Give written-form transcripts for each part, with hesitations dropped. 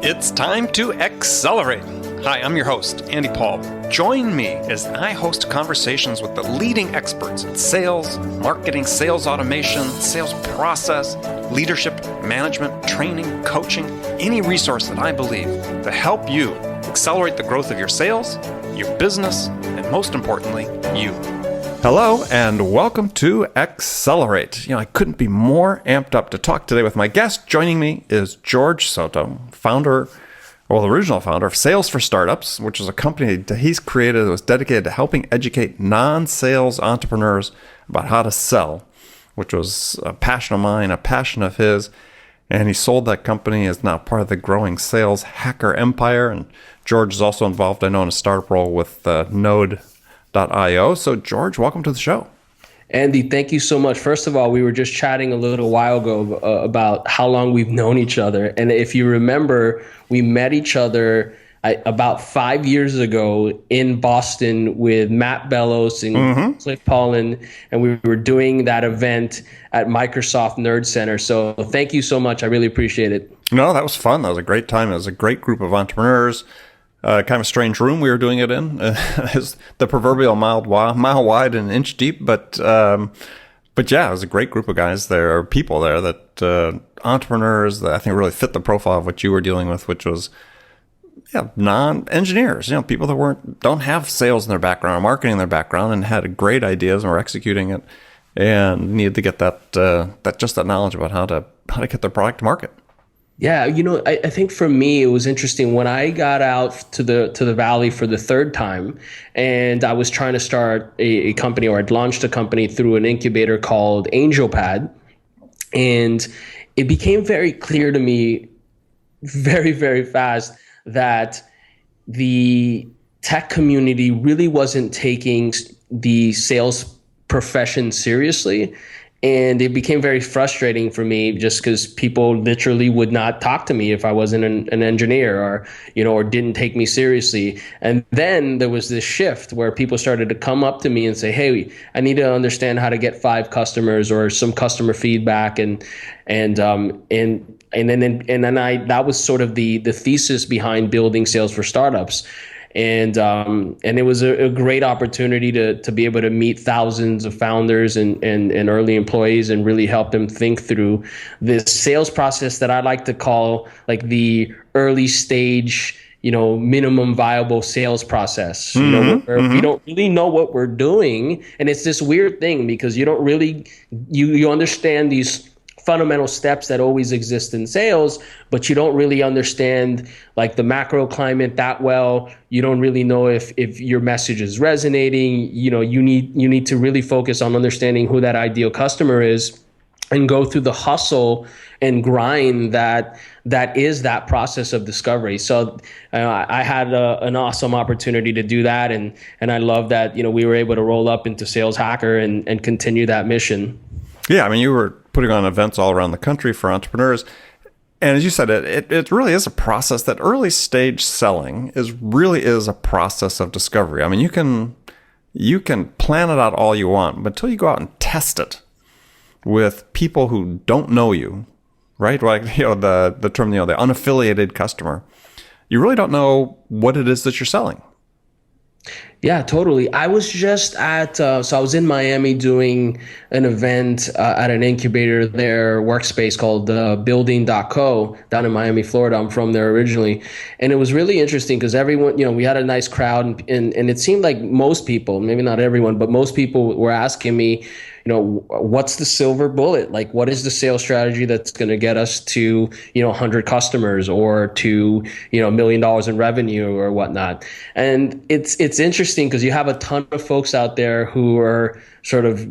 It's time to accelerate. Hi, I'm your host, Andy Paul. Join me as I host conversations with the leading experts in sales, marketing, sales automation, sales process, leadership, management, training, coaching, any resource that I believe to help you accelerate the growth of your sales, your business, and most importantly, you. Hello, and welcome to Accelerate. I couldn't be more amped up to talk today with my guest. Joining me is Jorge Soto, the original founder of Sales for Startups, which is a company that he's created that was dedicated to helping educate non-sales entrepreneurs about how to sell, which was a passion of mine, a passion of his. And he sold that company, is now part of the growing sales hacker empire. And Jorge is also involved, I know, in a startup role with Node.io. So, Jorge, welcome to the show. Andy, thank you so much. First of all, we were just chatting a little while ago about how long we've known each other. And if you remember, we met each other about 5 years ago in Boston with Matt Bellows and Cliff Paulin, and we were doing that event at Microsoft Nerd Center. So thank you so much. I really appreciate it. No, that was fun. That was a great time. It was a great group of entrepreneurs. Kind of a strange room we were doing it in. It's the proverbial mile wide and an inch deep, but yeah, it was a great group of guys there, people there that entrepreneurs that I think really fit the profile of what you were dealing with, which was non-engineers, people that don't have sales in their background or marketing in their background and had great ideas and were executing it and needed to get that knowledge about how to get their product to market. Yeah, I think for me, it was interesting when I got out to the Valley for the third time, and I was trying to start a company, or I'd launched a company through an incubator called AngelPad. And it became very clear to me very, very fast that the tech community really wasn't taking the sales profession seriously. And it became very frustrating for me just because people literally would not talk to me if I wasn't an engineer or didn't take me seriously. And then there was this shift where people started to come up to me and say, hey, I need to understand how to get 5 customers or some customer feedback. And then that was sort of the thesis behind building Sales for Startups. And it was a great opportunity to be able to meet thousands of founders and early employees and really help them think through this sales process that I like to call like the early stage, minimum viable sales process, where we don't really know what we're doing. And it's this weird thing because you don't really, you understand these fundamental steps that always exist in sales, but you don't really understand like the macro climate that well. You don't really know if your message is resonating. You need to really focus on understanding who that ideal customer is and go through the hustle and grind that is that process of discovery. So I had an awesome opportunity to do that, and I love that we were able to roll up into Sales Hacker and continue that mission. Yeah, I mean, you were putting on events all around the country for entrepreneurs. And as you said, it really is a process. That early stage selling really is a process of discovery. I mean, you can plan it out all you want, but until you go out and test it with people who don't know you, right? Like, the term, the unaffiliated customer, you really don't know what it is that you're selling. Yeah, totally. I was just so I was in Miami doing an event at an incubator there, workspace called building.co down in Miami, Florida. I'm from there originally. And it was really interesting because everyone, we had a nice crowd and it seemed like most people, maybe not everyone, but most people were asking me, what's the silver bullet? Like, what is the sales strategy that's going to get us to, 100 customers or to, $1 million in revenue or whatnot? And it's interesting because you have a ton of folks out there who are sort of,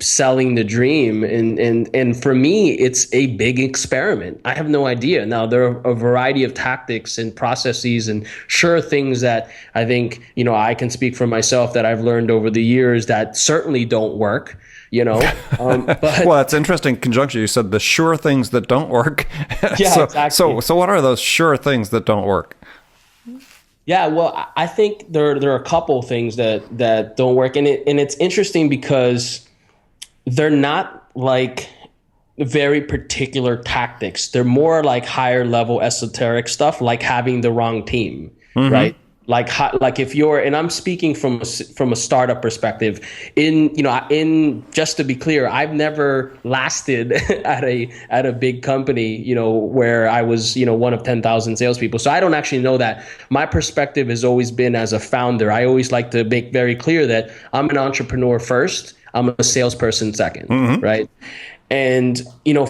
selling the dream. And for me, it's a big experiment. I have no idea. Now, there are a variety of tactics and processes and sure things that I think, I can speak for myself that I've learned over the years that certainly don't work. But well, it's interesting conjunction. You said the sure things that don't work. Yeah, exactly. So what are those sure things that don't work? Yeah, well, I think there are a couple things that don't work, and it's interesting because they're not like very particular tactics. They're more like higher level esoteric stuff, like having the wrong team, right? Like if you're, and I'm speaking from a startup perspective. In just to be clear, I've never lasted at a big company, where I was, one of 10,000 salespeople. So I don't actually know that. My perspective has always been as a founder. I always like to make very clear that I'm an entrepreneur first. I'm a salesperson second, right? And,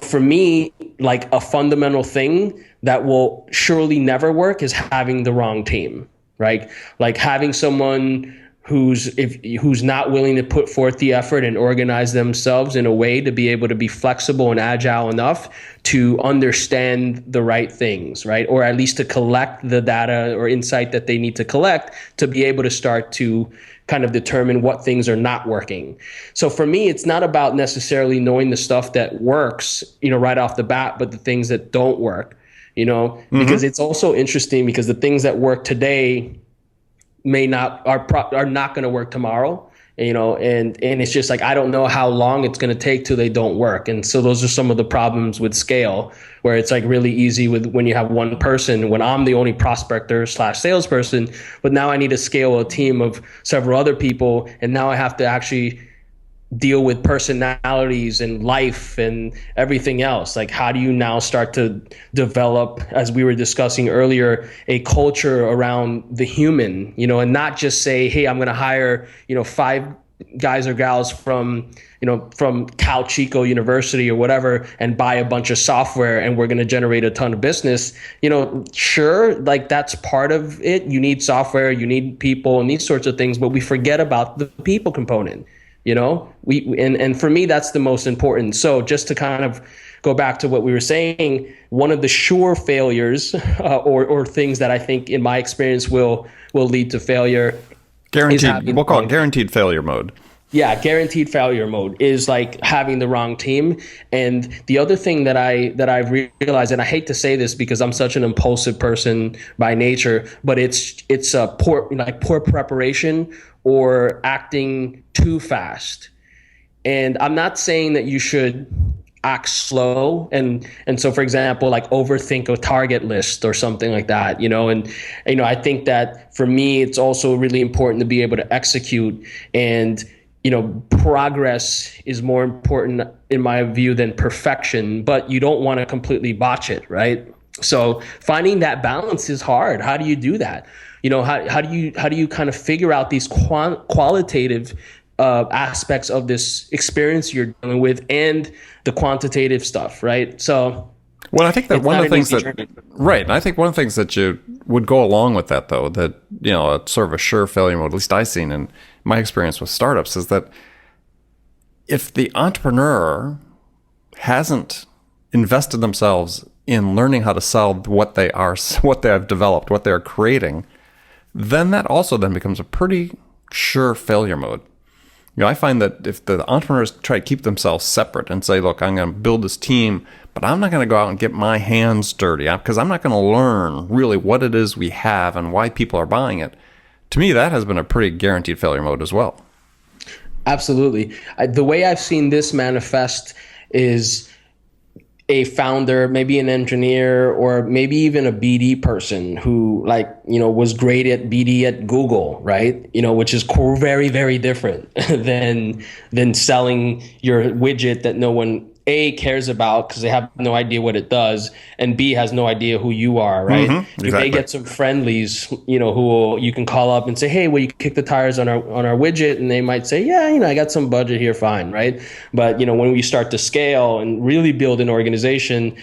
for me, like a fundamental thing that will surely never work is having the wrong team, right? Like having someone who's not willing to put forth the effort and organize themselves in a way to be able to be flexible and agile enough to understand the right things, right? Or at least to collect the data or insight that they need to collect to be able to start to kind of determine what things are not working. So for me, it's not about necessarily knowing the stuff that works, right off the bat, but the things that don't work, because it's also interesting because the things that work today are not going to work tomorrow, and it's just like, I don't know how long it's going to take till they don't work. And so those are some of the problems with scale, where it's like really easy when you have one person, when I'm the only prospector / salesperson, but now I need to scale a team of several other people. And now I have to actually deal with personalities and life and everything else. Like, how do you now start to develop, as we were discussing earlier, a culture around the human, and not just say, hey, I'm going to hire, 5 guys or gals from Cal Chico University or whatever, and buy a bunch of software and we're going to generate a ton of business. Sure, like that's part of it. You need software, you need people and these sorts of things, but we forget about the people component. And for me, that's the most important. So just to kind of go back to what we were saying, one of the sure failures or things that I think in my experience will lead to failure. Guaranteed. We'll call it guaranteed failure mode. Yeah, guaranteed failure mode is like having the wrong team. And the other thing that I've realized, and I hate to say this because I'm such an impulsive person by nature, but it's poor preparation or acting too fast. And I'm not saying that you should act slow and so, for example, like overthink a target list or something like that, and I think that for me it's also really important to be able to execute, and progress is more important in my view than perfection, but you don't want to completely botch it, right? So finding that balance is hard. How do you do that? How do you kind of figure out these qualitative aspects of this experience you're dealing with and the quantitative stuff, right? So, well, I think that one of the things right, and I think one of the things that you would go along with that, though, that sort of a sure failure mode, at least I've seen in my experience with startups, is that if the entrepreneur hasn't invested themselves in learning how to sell what they have developed, what they're creating, then that also then becomes a pretty sure failure mode. I find that if the entrepreneurs try to keep themselves separate and say, look, I'm going to build this team, but I'm not going to go out and get my hands dirty because I'm not going to learn really what it is we have and why people are buying it. To me, that has been a pretty guaranteed failure mode as well. Absolutely. The way I've seen this manifest is a founder, maybe an engineer, or maybe even a BD person who was great at BD at Google, right? Which is very, very different than selling your widget that no one A, cares about because they have no idea what it does, and B, has no idea who you are, right? Exactly. If they get some friendlies, who you can call up and say, hey, will you kick the tires on our widget? And they might say, yeah, I got some budget here, fine, right? But, when we start to scale and really build an organization,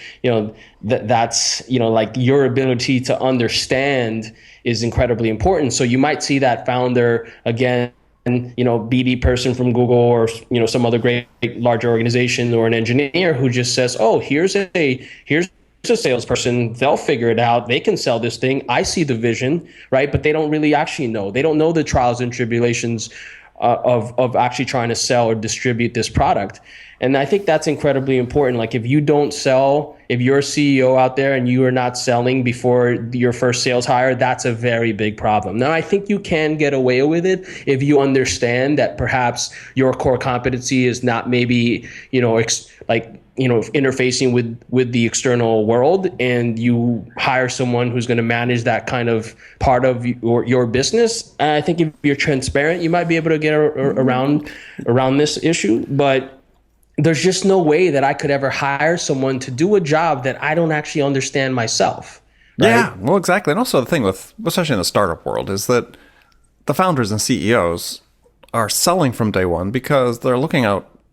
that's, like your ability to understand is incredibly important. So you might see that founder, again, BD person from Google or, some other great larger organization, or an engineer who just says, oh, here's a salesperson. They'll figure it out. They can sell this thing. I see the vision, right? But they don't really actually know. They don't know the trials and tribulations of actually trying to sell or distribute this product. And I think that's incredibly important. Like if you don't sell, if you're a CEO out there and you are not selling before your first sales hire, that's a very big problem. Now, I think you can get away with it if you understand that perhaps your core competency is not maybe, interfacing with the external world, and you hire someone who's going to manage that kind of part of your business. I think if you're transparent, you might be able to get around this issue. But there's just no way that I could ever hire someone to do a job that I don't actually understand myself. Right? Yeah, well, exactly. And also the thing with, especially in the startup world, is that the founders and CEOs are selling from day one because they're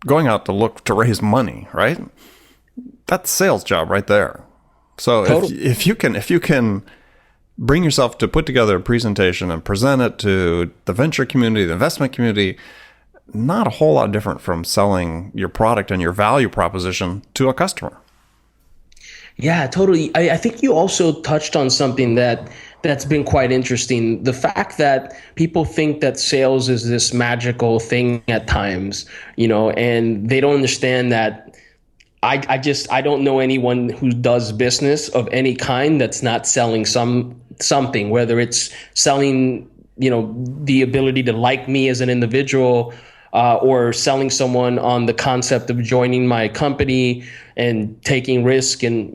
going out to raise money, right? That's a sales job right there. So totally. if you can bring yourself to put together a presentation and present it to the venture community, the investment community, not a whole lot different from selling your product and your value proposition to a customer. Yeah, totally. I think you also touched on something that's been quite interesting. The fact that people think that sales is this magical thing at times, and they don't understand that I don't know anyone who does business of any kind that's not selling something, whether it's selling, the ability to like me as an individual, or selling someone on the concept of joining my company and taking risk. And,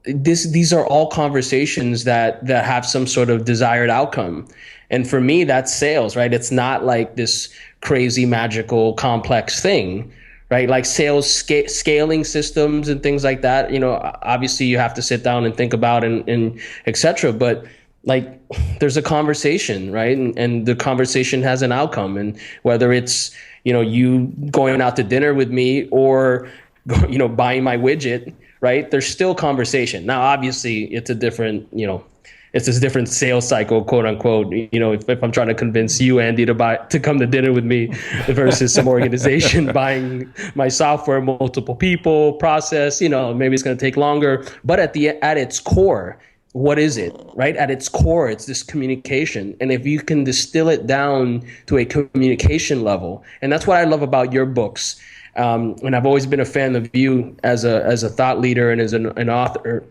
these are all conversations that have some sort of desired outcome. And for me, that's sales, right? It's not like this crazy, magical, complex thing, right? Like sales scaling systems and things like that. Obviously you have to sit down and think about and et cetera. But like there's a conversation, right? And the conversation has an outcome. And whether it's, you going out to dinner with me or, buying my widget, right? There's still conversation. Now, obviously it's a different, it's this different sales cycle, quote unquote. If I'm trying to convince you, Andy, to come to dinner with me versus some organization buying my software, multiple people, process, maybe it's going to take longer. But at its core, what is it, right? At its core, it's this communication. And if you can distill it down to a communication level, and that's what I love about your books. And I've always been a fan of you as a thought leader and as an author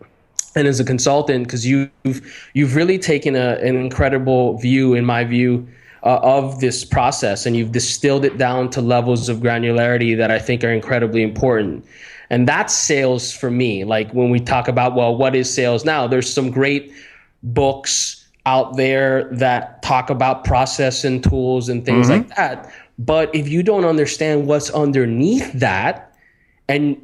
and as a consultant, because you've really taken an incredible view, in my view, of this process, and you've distilled it down to levels of granularity that I think are incredibly important. And that's sales for me. Like when we talk about, well, what is sales now? There's some great books out there that talk about process and tools and things like that. But if you don't understand what's underneath that, and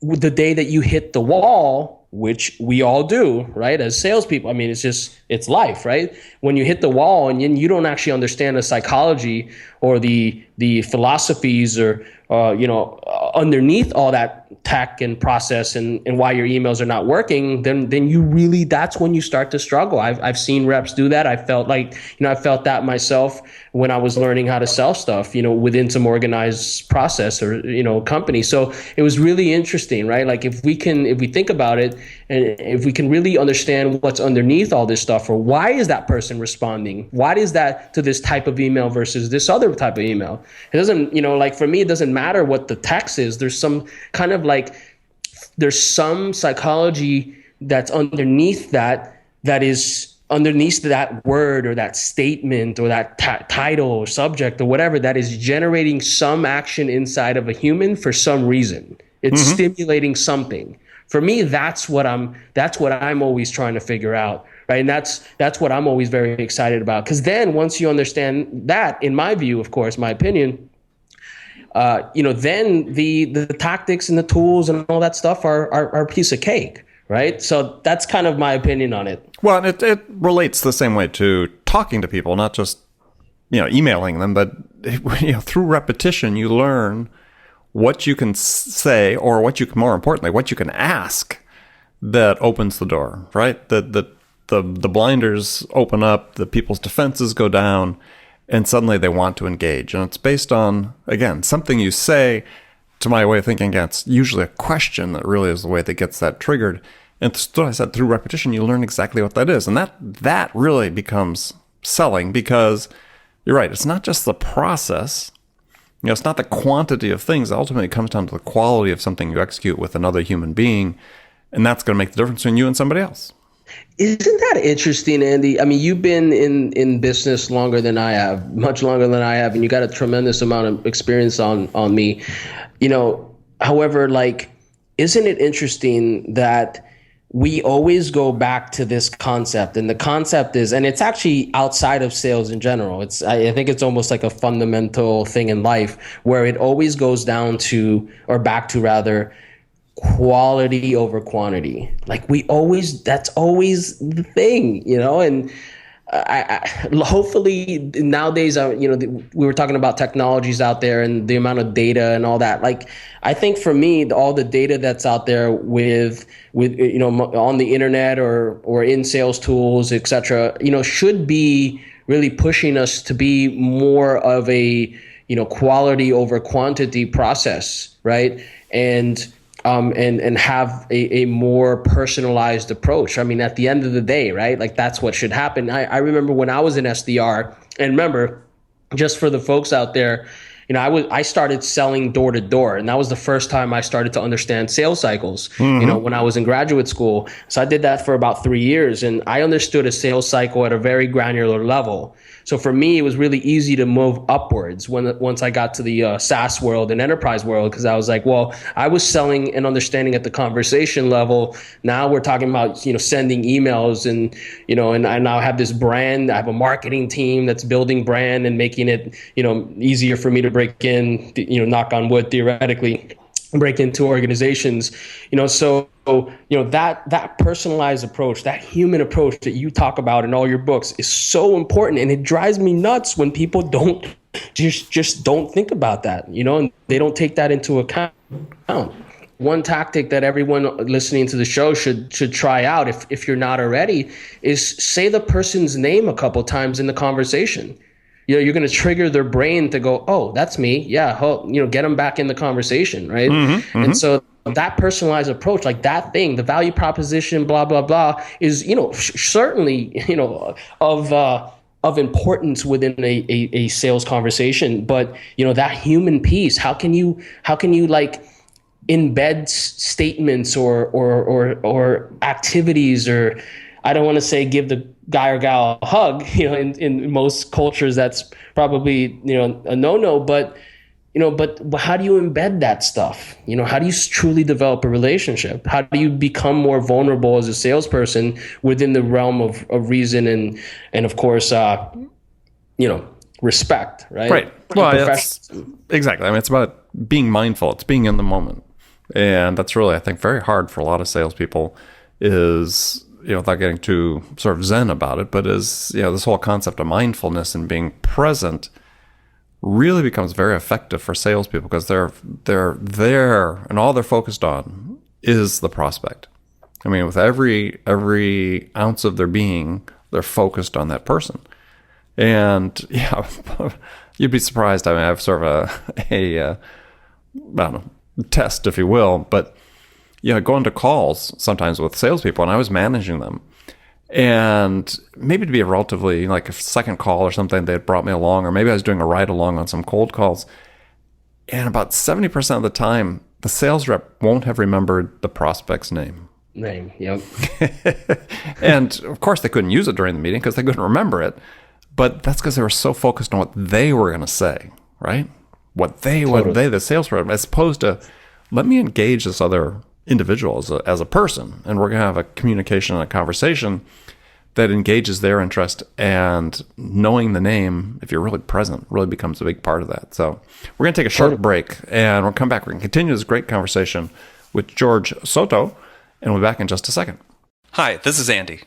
the day that you hit the wall, which we all do, right? As salespeople, I mean, it's life, right? When you hit the wall and you don't actually understand the psychology or the philosophies or, underneath all that tech and process and why your emails are not working, then you really, that's when you start to struggle. I've seen reps do that. I felt that myself when I was learning how to sell stuff, within some organized process or, company. So it was really interesting, right? Like if we think about it, and if we can really understand what's underneath all this stuff, or why is that person responding? Why is that to this type of email versus this other type of email? It doesn't, like for me, it doesn't matter what the text is. There's some kind of there's some psychology that's underneath that is underneath that word or that statement or that title or subject or whatever, that is generating some action inside of a human for some reason. It's stimulating something. For me, that's what I'm always trying to figure out, right? And that's what I'm always very excited about. Because then once you understand that, in my view, of course, my opinion, then the tactics and the tools and all that stuff are a piece of cake, right? So that's kind of my opinion on it. Well, it relates the same way to talking to people, not just, emailing them, but through repetition, you learn what you can say, or more importantly, what you can ask that opens the door, right? The blinders open up, the people's defenses go down, and suddenly they want to engage. And it's based on, again, something you say. To my way of thinking, it's usually a question that really is the way that gets that triggered. And so I said, through repetition, you learn exactly what that is. And that really becomes selling, because you're right. It's not just the process. It's not the quantity of things. Ultimately, it comes down to the quality of something you execute with another human being. And that's going to make the difference between you and somebody else. Isn't that interesting, Andy? I mean, you've been in business longer than I have, much longer than I have, and you got a tremendous amount of experience on me. However, isn't it interesting that we always go back to this concept, and the concept is, and it's actually outside of sales in general. I think it's almost like a fundamental thing in life where it always goes down to, or back to rather, quality over quantity. Like that's always the thing, and I hopefully nowadays, we were talking about technologies out there and the amount of data and all that. Like, I think for me, all the data that's out there with on the internet or in sales tools, et cetera, should be really pushing us to be more of a, quality over quantity process, right? And have a more personalized approach. I mean, at the end of the day, right? Like, that's what should happen. I remember when I was in SDR, and remember, just for the folks out there, I started selling door to door, and that was the first time I started to understand sales cycles, when I was in graduate school. So I did that for about 3 years, and I understood a sales cycle at a very granular level. So for me, it was really easy to move upwards once I got to the SaaS world and enterprise world, because I was like, well, I was selling and understanding at the conversation level. Now we're talking about, sending emails and I now have this brand. I have a marketing team that's building brand and making it, easier for me to break in, knock on wood, theoretically, break into organizations, so that personalized approach, that human approach that you talk about in all your books is so important. And it drives me nuts when people don't just don't think about that, and they don't take that into account. One tactic that everyone listening to the show should try out, if you're not already, is say the person's name a couple times in the conversation. You're going to trigger their brain to go, oh, that's me. Yeah. Get them back in the conversation. Right. And so that personalized approach, like that thing, the value proposition, blah, blah, blah, is, certainly, of importance within a sales conversation. But, that human piece, how can you like embed statements or activities, or I don't want to say give the guy or gal a hug, in most cultures, that's probably, a no-no, but how do you embed that stuff? How do you truly develop a relationship? How do you become more vulnerable as a salesperson within the realm of reason and of course, respect, right? Right. Well, exactly. I mean, it's about being mindful. It's being in the moment. And that's really, I think, very hard for a lot of salespeople is, without getting too sort of zen about it, but is, this whole concept of mindfulness and being present really becomes very effective for salespeople, because they're there and all they're focused on is the prospect. I mean, with every ounce of their being, they're focused on that person. And yeah, you'd be surprised. I mean, I have sort of I don't know, test, if you will, but going to calls sometimes with salespeople, and I was managing them, and maybe to be a relatively like a second call or something, they had brought me along, or maybe I was doing a ride along on some cold calls, and about 70% of the time, the sales rep won't have remembered the prospect's name. Yep. And of course, they couldn't use it during the meeting because they couldn't remember it, but that's because they were so focused on what they were going to say, right? What they, the sales rep, as opposed to, let me engage this other individual as a person, and we're going to have a communication and a conversation that engages their interest, and knowing the name, if you're really present, really becomes a big part of that. So we're going to take a short break, and we'll come back. We're going to continue this great conversation with Jorge Soto, and we'll be back in just a second. Hi, this is Andy.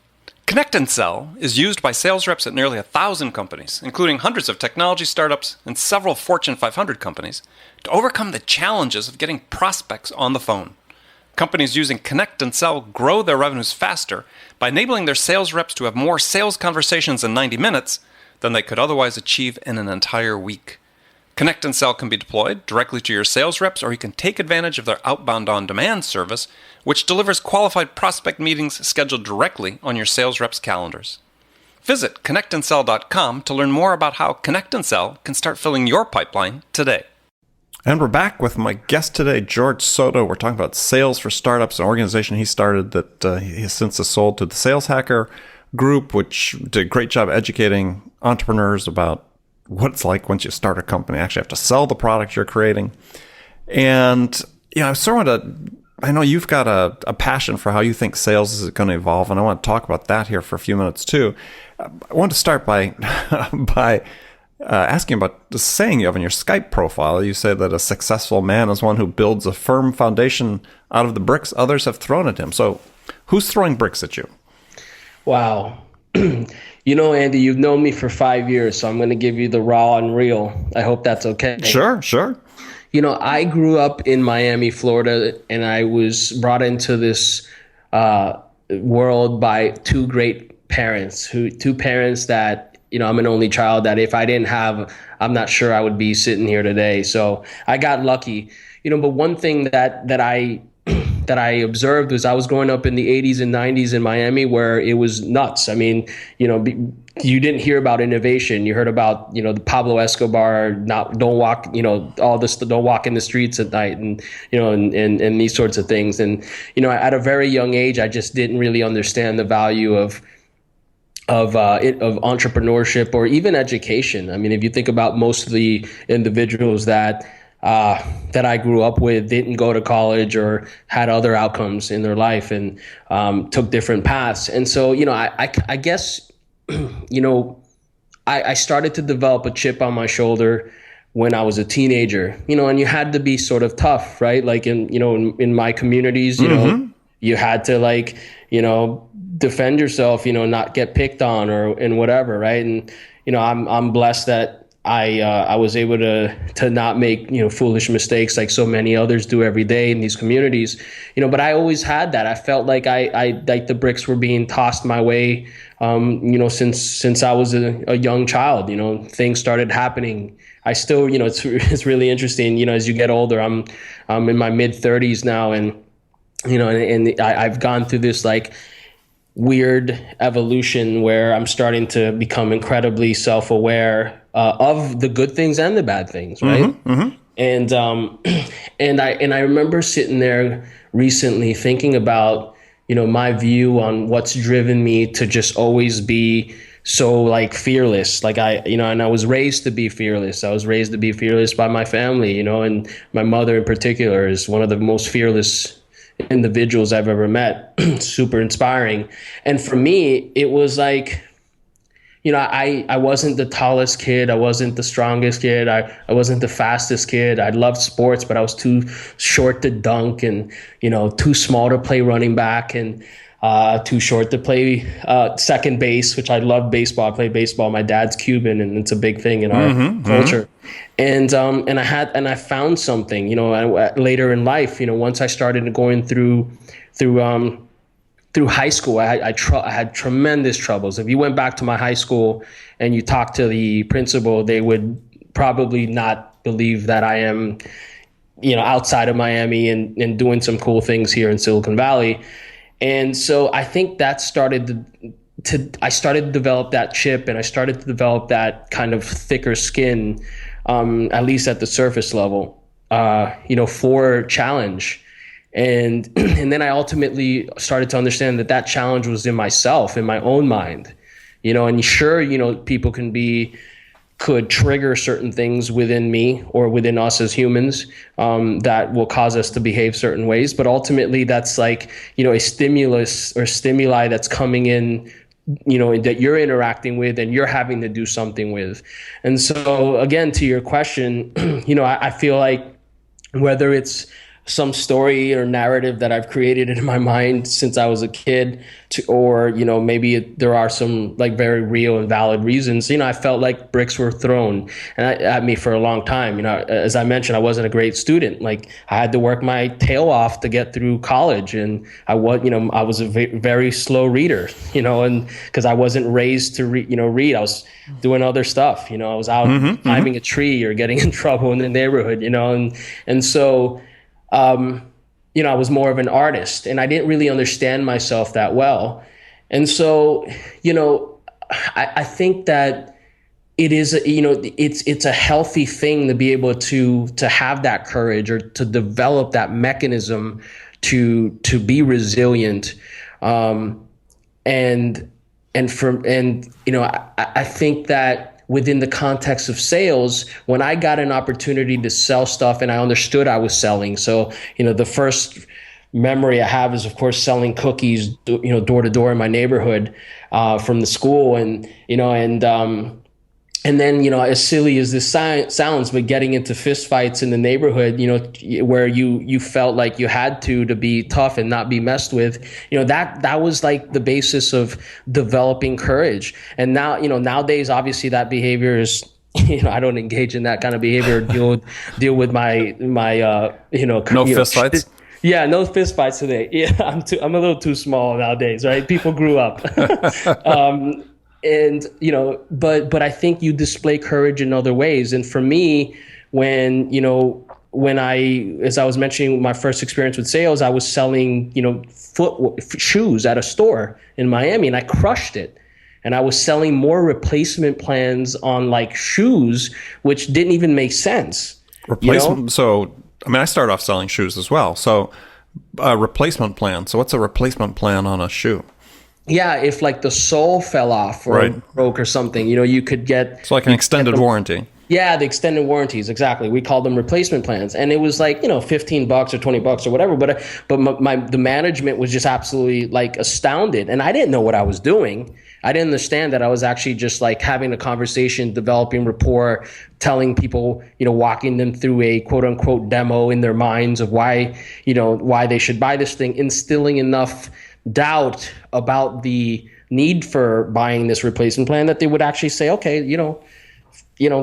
Connect and Sell is used by sales reps at nearly 1,000 companies, including hundreds of technology startups and several Fortune 500 companies, to overcome the challenges of getting prospects on the phone. Companies using Connect and Sell grow their revenues faster by enabling their sales reps to have more sales conversations in 90 minutes than they could otherwise achieve in an entire week. Connect and Sell can be deployed directly to your sales reps, or you can take advantage of their outbound on-demand service, which delivers qualified prospect meetings scheduled directly on your sales reps' calendars. Visit connectandsell.com to learn more about how Connect and Sell can start filling your pipeline today. And we're back with my guest today, Jorge Soto. We're talking about sales for startups, an organization he started that he has since sold to the Sales Hacker Group, which did a great job educating entrepreneurs about what it's like once you start a company. You actually have to sell the product you're creating. And I sort of want to I know you've got a passion for how you think sales is going to evolve, and I want to talk about that here for a few minutes too. I want to start by by asking about the saying you have in your Skype profile. You say that a successful man is one who builds a firm foundation out of the bricks others have thrown at him. So who's throwing bricks at you? Wow. Andy, you've known me for 5 years, so I'm going to give you the raw and real. I hope that's okay. Sure. I grew up in Miami, Florida, and I was brought into this world by two great parents, two parents that, I'm an only child that if I didn't have, I'm not sure I would be sitting here today. So I got lucky, but one thing that I observed was I was growing up in the 80s and 90s in Miami where it was nuts. I mean, you didn't hear about innovation. You heard about, the Pablo Escobar, don't walk in the streets at night and these sorts of things. And, at a very young age, I just didn't really understand the value of entrepreneurship or even education. I mean, if you think about most of the individuals that I grew up with didn't go to college or had other outcomes in their life and took different paths. And so, I guess, I started to develop a chip on my shoulder when I was a teenager, and you had to be sort of tough, right? Like in my communities, you had to defend yourself, not get picked on and whatever, right? And, I'm blessed that I was able to not make foolish mistakes like so many others do every day in these communities, but I always had that. I felt like I like the bricks were being tossed my way, since I was a young child. Things started happening. I still, it's really interesting. As you get older, I'm in my mid 30s now, and I've gone through this weird evolution where I'm starting to become incredibly self-aware of the good things and the bad things, right? And I remember sitting there recently thinking about my view on what's driven me to just always be so fearless. And I was raised to be fearless. I was raised to be fearless by my family, and my mother in particular is one of the most fearless individuals I've ever met. Super inspiring. And for me, it was I wasn't the tallest kid. I wasn't the strongest kid. I wasn't the fastest kid. I loved sports, but I was too short to dunk and, too small to play running back and too short to play second base, which I love baseball. I play baseball. My dad's Cuban, and it's a big thing in our culture. And I found something, later in life, once I started going through high school, I had tremendous troubles. If you went back to my high school and you talked to the principal, they would probably not believe that I am, outside of Miami and doing some cool things here in Silicon Valley. And so I think that I started to develop that chip, and I started to develop that kind of thicker skin, at least at the surface level, for challenge. And then I ultimately started to understand that challenge was in myself, in my own mind, and sure, people could trigger certain things within me or within us as humans that will cause us to behave certain ways. But ultimately that's a stimulus or stimuli that's coming in, that you're interacting with and you're having to do something with. And so again, to your question, I feel like whether it's some story or narrative that I've created in my mind since I was a kid, or maybe there are some very real and valid reasons. I felt like bricks were thrown at me for a long time. As I mentioned, I wasn't a great student. I had to work my tail off to get through college, and I was a very slow reader. And because I wasn't raised to read, I was doing other stuff. I was out climbing a tree or getting in trouble in the neighborhood. And so. I was more of an artist, and I didn't really understand myself that well. And so, I think that it is, it's a healthy thing to be able to have that courage or to develop that mechanism to be resilient. I think that within the context of sales, when I got an opportunity to sell stuff and I understood I was selling. So, the first memory I have is, of course, selling cookies, door to door in my neighborhood from the school, and then, as silly as this sounds, but getting into fistfights in the neighborhood, where you felt like you had to be tough and not be messed with, that was like the basis of developing courage. And now, nowadays, obviously that behavior is, I don't engage in that kind of behavior, deal with my no fistfights. Yeah, no fistfights today. Yeah, I'm a little too small nowadays, right? People grew up. And, but I think you display courage in other ways. And for me, as I was mentioning, my first experience with sales, I was selling, shoes at a store in Miami, and I crushed it. And I was selling more replacement plans on like shoes, which didn't even make sense. Replacement. So, I started off selling shoes as well. So a replacement plan. So what's a replacement plan on a shoe? Yeah, if like the sole fell off or broke or something, you could get... It's like an extended warranty. Yeah, the extended warranties, exactly. We called them replacement plans. And it was like, $15 or $20 or whatever. But the management was just absolutely like astounded. And I didn't know what I was doing. I didn't understand that I was actually just like having a conversation, developing rapport, telling people, walking them through a quote unquote demo in their minds of why they should buy this thing, instilling enough doubt about the need for buying this replacement plan that they would actually say, okay,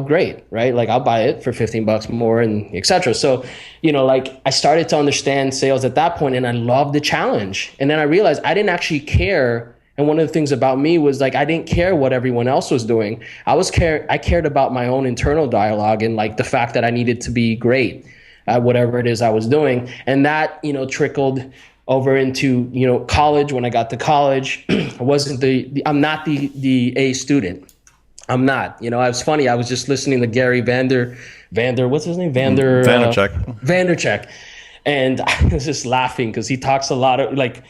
great, right? Like I'll buy it for $15 more and et cetera. So, I started to understand sales at that point, and I loved the challenge. And then I realized I didn't actually care. And one of the things about me was like, I didn't care what everyone else was doing. I cared about my own internal dialogue and like the fact that I needed to be great at whatever it is I was doing. And that, trickled over into, college. When I got to college, I'm not the A student. I'm not. It's funny. I was just listening to Gary what's his name? Vandercheck. And I was just laughing because he talks a lot of like,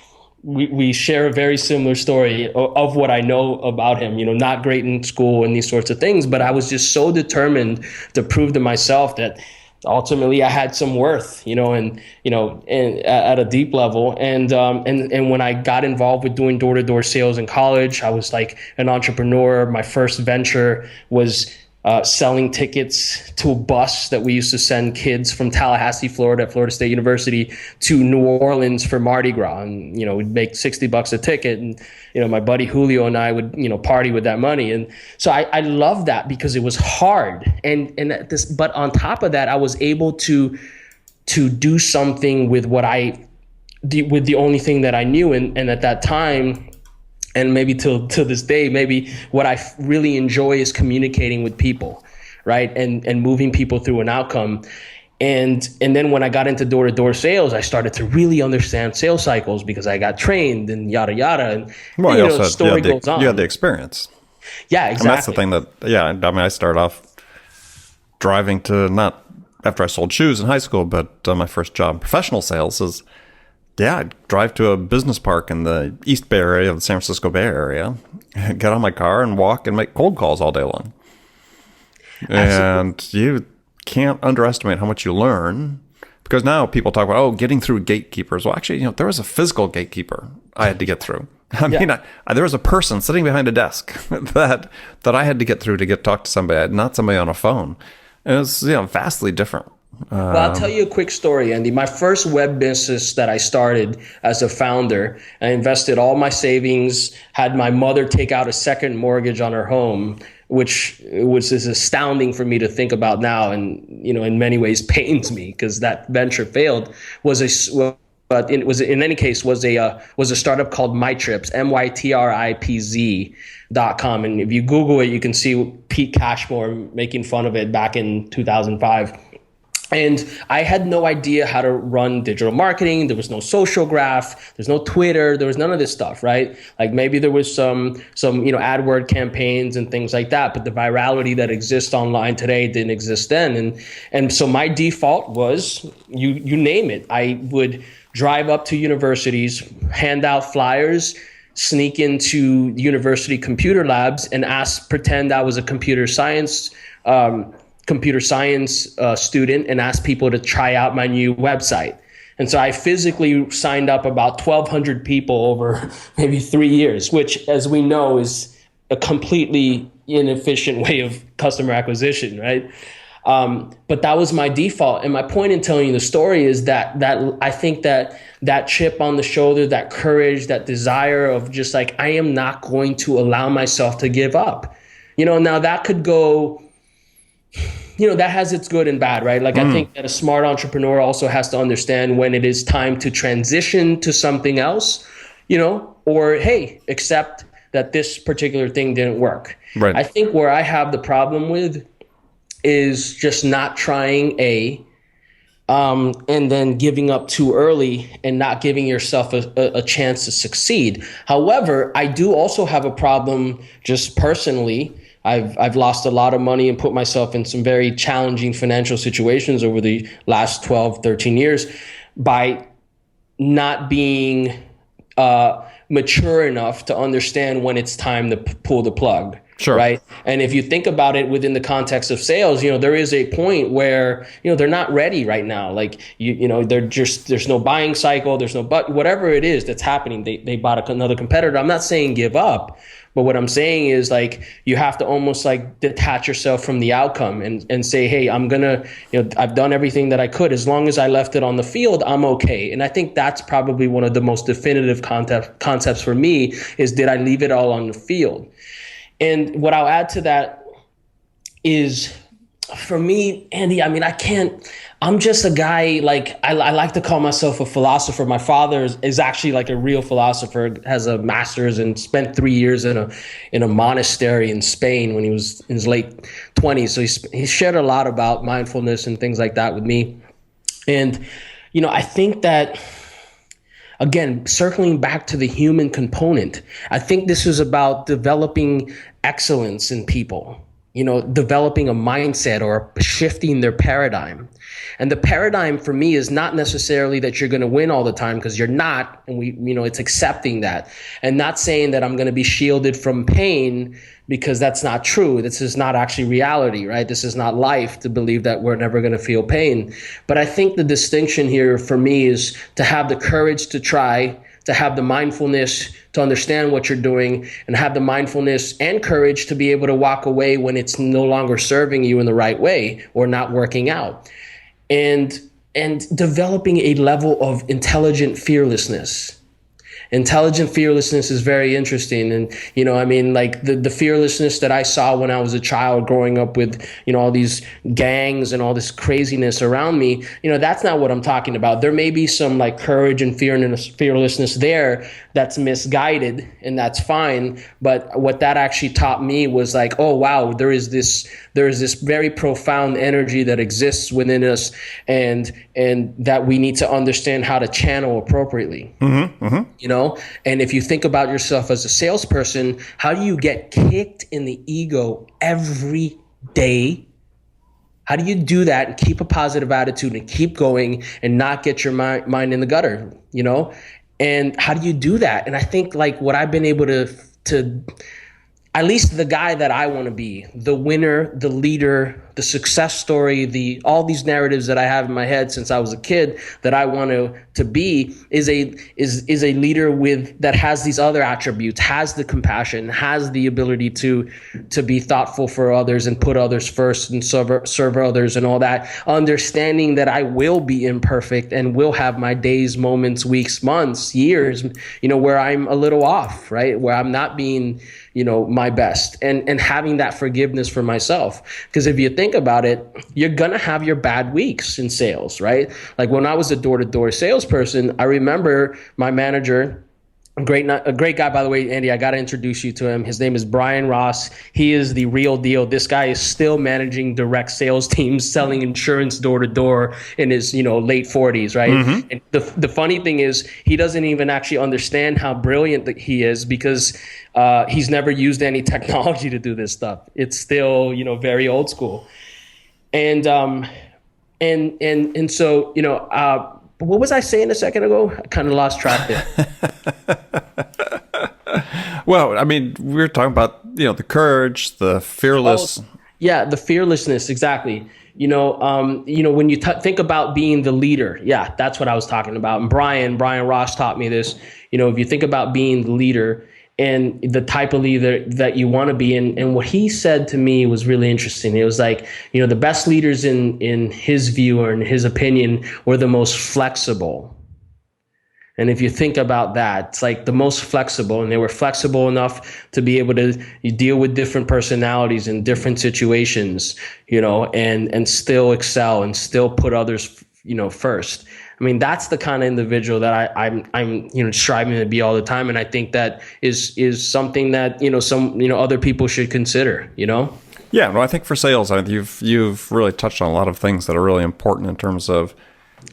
we share a very similar story of what I know about him, not great in school and these sorts of things. But I was just so determined to prove to myself that ultimately I had some worth, and at a deep level. And when I got involved with doing door-to-door sales in college, I was like an entrepreneur. My first venture was selling tickets to a bus that we used to send kids from Tallahassee, Florida, at Florida State University to New Orleans for Mardi Gras. And, we'd make $60 a ticket. And, my buddy Julio and I would, party with that money. And so I love that because it was hard. But on top of that, I was able to do something with with the only thing that I knew. And at that time, and maybe till this day, maybe what I really enjoy is communicating with people, right? And moving people through an outcome. And then when I got into door-to-door sales, I started to really understand sales cycles because I got trained and yada, yada. And the story goes on. You had the experience. Yeah, exactly. And that's the thing that, I started off driving to, not after I sold shoes in high school, but my first job in professional sales is, I'd drive to a business park in the East Bay area of the San Francisco Bay Area, get on my car and walk and make cold calls all day long. And you can't underestimate how much you learn, because now people talk about, getting through gatekeepers. Well, actually, there was a physical gatekeeper I had to get through. There was a person sitting behind a desk that I had to get through to talk to somebody, not somebody on a phone. And it was, vastly different. Well, I'll tell you a quick story, Andy. My first web business that I started as a founder, I invested all my savings, had my mother take out a second mortgage on her home, which is astounding for me to think about now, and in many ways pains me because that venture failed. But it was, in any case, was a startup called MyTrips, MyTripz.com. And if you Google it, you can see Pete Cashmore making fun of it back in 2005. And I had no idea how to run digital marketing. There was no social graph. There's no Twitter. There was none of this stuff, right? Like maybe there was some AdWord campaigns and things like that, but the virality that exists online today didn't exist then. And so my default was, you name it. I would drive up to universities, hand out flyers, sneak into university computer labs, and pretend I was a computer science student and ask people to try out my new website. And so I physically signed up about 1,200 people over maybe 3 years, which, as we know, is a completely inefficient way of customer acquisition, right? But that was my default. And my point in telling you the story is that I think that chip on the shoulder, that courage, that desire of just like, I am not going to allow myself to give up. Now that could go, that has its good and bad, right? Like, I think that a smart entrepreneur also has to understand when it is time to transition to something else, or, hey, accept that this particular thing didn't work. Right. I think where I have the problem with is just not trying and then giving up too early and not giving yourself a chance to succeed. However, I do also have a problem just personally. I've lost a lot of money and put myself in some very challenging financial situations over the last 12, 13 years by not being mature enough to understand when it's time to pull the plug. Sure. Right. And if you think about it within the context of sales, there is a point where, they're not ready right now. Like, they're just, there's no buying cycle. There's no, but whatever it is that's happening, they bought another competitor. I'm not saying give up, but what I'm saying is, like, you have to almost like detach yourself from the outcome and say, hey, I'm going to, I've done everything that I could. As long as I left it on the field, I'm okay. And I think that's probably one of the most definitive concepts for me is, did I leave it all on the field? And what I'll add to that is, for me, Andy, I'm just a guy, like, I like to call myself a philosopher. My father is actually like a real philosopher, has a master's and spent 3 years in a monastery in Spain when he was in his late 20s. So he shared a lot about mindfulness and things like that with me. And, I think that, again, circling back to the human component, I think this is about developing excellence in people, developing a mindset or shifting their paradigm. And the paradigm for me is not necessarily that you're going to win all the time, because you're not. And it's accepting that and not saying that I'm going to be shielded from pain, because that's not true. This is not actually reality, right? This is not life to believe that we're never going to feel pain. But I think the distinction here for me is to have the courage to try, to have the mindfulness to understand what you're doing, and have the mindfulness and courage to be able to walk away when it's no longer serving you in the right way or not working out. And developing a level of intelligent fearlessness. Intelligent fearlessness is very interesting. And, like the fearlessness that I saw when I was a child growing up with, all these gangs and all this craziness around me, that's not what I'm talking about. There may be some like courage and fearlessness there that's misguided, and that's fine. But what that actually taught me was like, oh, wow, there is this very profound energy that exists within us, and that we need to understand how to channel appropriately. Mm-hmm, mm-hmm. And if you think about yourself as a salesperson, how do you get kicked in the ego every day? How do you do that and keep a positive attitude and keep going and not get your mind in the gutter, And how do you do that? And I think like what I've been able to at least the guy that I want to be, the winner, the leader, the success story, all these narratives that I have in my head since I was a kid that I want to be is a leader that has these other attributes, has the compassion, has the ability to be thoughtful for others and put others first and serve others and all that, understanding that I will be imperfect and will have my days, moments, weeks, months, years, where I'm a little off, right? Where I'm not being my best, and having that forgiveness for myself. Because if you think about it, you're going to have your bad weeks in sales, right? Like when I was a door-to-door salesperson, I remember my manager, a great guy, by the way, Andy, I got to introduce you to him. His name is Brian Ross. He is the real deal. This guy is still managing direct sales teams, selling insurance door to door in his, late 40s, right? Mm-hmm. And the funny thing is he doesn't even actually understand how brilliant that he is, because he's never used any technology to do this stuff. It's still, very old school. And so, what was I saying a second ago? I kind of lost track there. Well, I mean, we were talking about, the courage, the fearless. Yeah, the fearlessness, exactly. When you think about being the leader, yeah, that's what I was talking about. And Brian Ross taught me this. If you think about being the leader and the type of leader that you want to be, and what he said to me was really interesting. It was like, the best leaders in his view or in his opinion were the most flexible. And if you think about that, it's like the most flexible, and they were flexible enough to be able to deal with different personalities in different situations, and still excel and still put others, first. I mean, that's the kind of individual that I'm striving to be all the time. And I think that is something that, other people should consider, Yeah, well, I think for sales, you've really touched on a lot of things that are really important in terms of,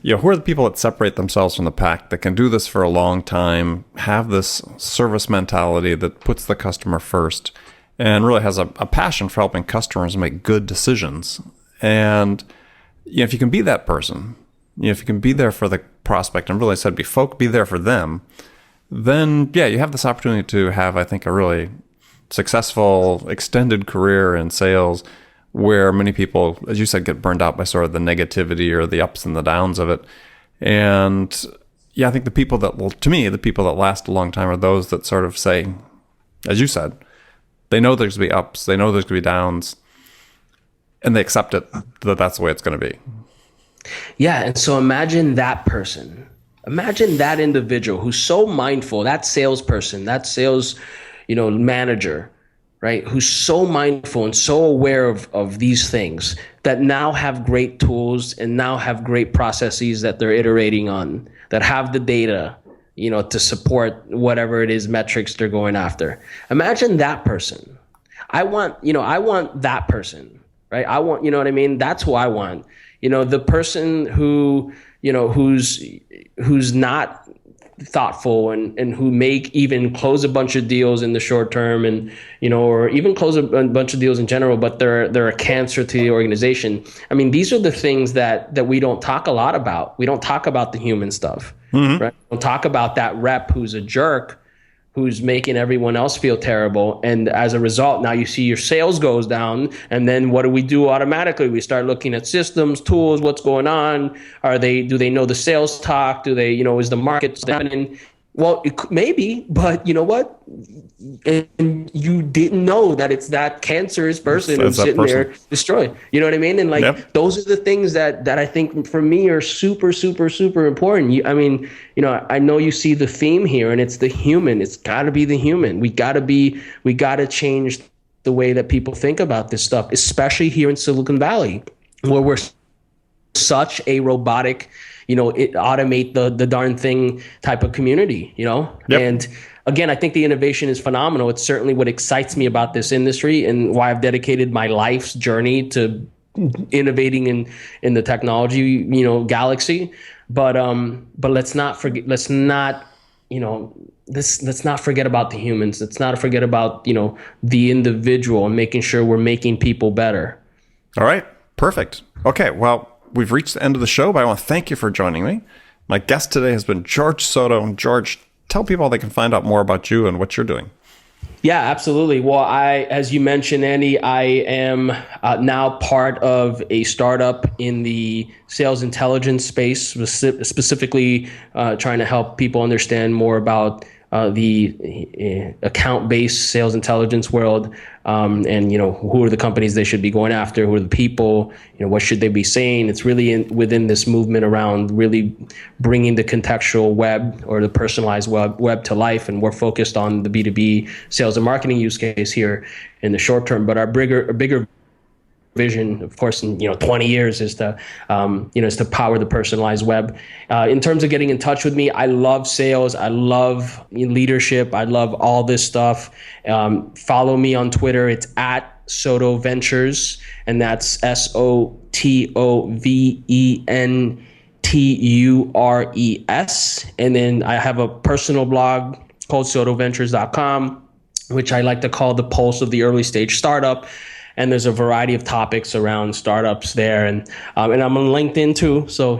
who are the people that separate themselves from the pack, that can do this for a long time, have this service mentality that puts the customer first, and really has a passion for helping customers make good decisions. And if you can be that person, if you can be there for the prospect and really be there for them, then you have this opportunity to have, I think, a really successful extended career in sales, where many people, as you said, get burned out by sort of the negativity or the ups and the downs of it. And I think the people that last a long time are those that sort of say, as you said, they know there's going to be ups, they know there's going to be downs, and they accept it, that that's the way it's going to be. Yeah. And so imagine that person, imagine that individual who's so mindful, that salesperson, that sales, manager, right? Who's so mindful and so aware of these things, that now have great tools and now have great processes that they're iterating on, that have the data, to support whatever it is metrics they're going after. Imagine that person. I want that person, right? I want, what I mean? That's who I want. The person who, who's not thoughtful and who make even close a bunch of deals in the short term, and or even close a bunch of deals in general, but they're a cancer to the organization. I mean, these are the things that we don't talk a lot about. We don't talk about the human stuff, right? We don't talk about that rep who's a jerk, who's making everyone else feel terrible. And as a result, now you see your sales goes down. And then what do we do automatically? We start looking at systems, tools, what's going on. Do they know the sales talk? Do they, is the market happening? Well, maybe, but you know what? And you didn't know that it's that cancerous person who's sitting there destroyed. You know what I mean? And Those are the things that I think for me are super, super, super important. I know you see the theme here, and it's the human. It's got to be the human. We got to change the way that people think about this stuff, especially here in Silicon Valley, where we're such a robotic, automate the darn thing type of community, Yep. And again, I think the innovation is phenomenal. It's certainly what excites me about this industry, and why I've dedicated my life's journey to innovating in the technology, galaxy. But let's not forget about the humans. Let's not forget about, the individual, and making sure we're making people better. All right. Perfect. Okay. Well, we've reached the end of the show, but I want to thank you for joining me. My guest today has been Jorge Soto. And George, tell people how they can find out more about you and what you're doing. Yeah, absolutely. Well, as you mentioned, Andy, I am now part of a startup in the sales intelligence space, specifically trying to help people understand more about the account-based sales intelligence world, and who are the companies they should be going after, who are the people, what should they be saying. It's really within this movement around really bringing the contextual web or the personalized web to life, and we're focused on the B2B sales and marketing use case here in the short term. But our bigger vision, of course, in 20 years is to power the personalized web. In terms of getting in touch with me, I love sales, I love leadership, I love all this stuff. Follow me on Twitter. It's at Soto Ventures, and that's SOTOVENTURES. And then I have a personal blog called sotoventures.com, which I like to call the pulse of the early stage startup. and there's a variety of topics around startups there. And I'm on LinkedIn too. So,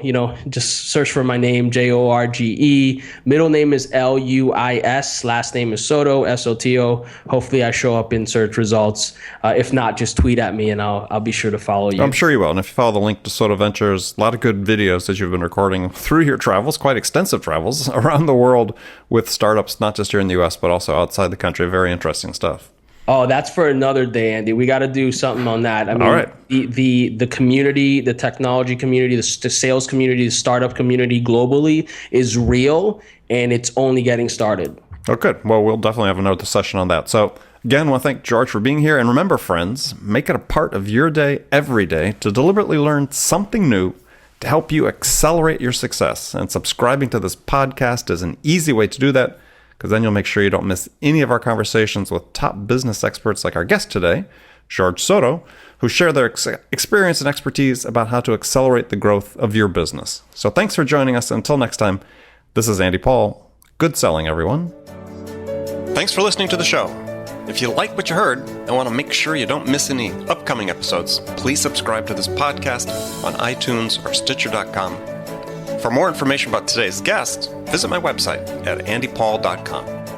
just search for my name, Jorge. Middle name is Luis. Last name is Soto, Soto. Hopefully I show up in search results. If not, just tweet at me and I'll be sure to follow you. I'm sure you will. And if you follow the link to Soto Ventures, a lot of good videos that you've been recording through your travels, quite extensive travels around the world with startups, not just here in the US, but also outside the country. Very interesting stuff. Oh, that's for another day, Andy. We got to do something on that. I mean, all right. The community, the technology community, the sales community, the startup community globally is real, and it's only getting started. Oh, good. Well, we'll definitely have another session on that. So again, I want to thank George for being here. And remember, friends, make it a part of your day every day to deliberately learn something new to help you accelerate your success. And subscribing to this podcast is an easy way to do that, because then you'll make sure you don't miss any of our conversations with top business experts like our guest today, Jorge Soto, who share their experience and expertise about how to accelerate the growth of your business. So thanks for joining us. Until next time, this is Andy Paul. Good selling, everyone. Thanks for listening to the show. If you like what you heard and want to make sure you don't miss any upcoming episodes, please subscribe to this podcast on iTunes or Stitcher.com. For more information about today's guest, visit my website at andypaul.com.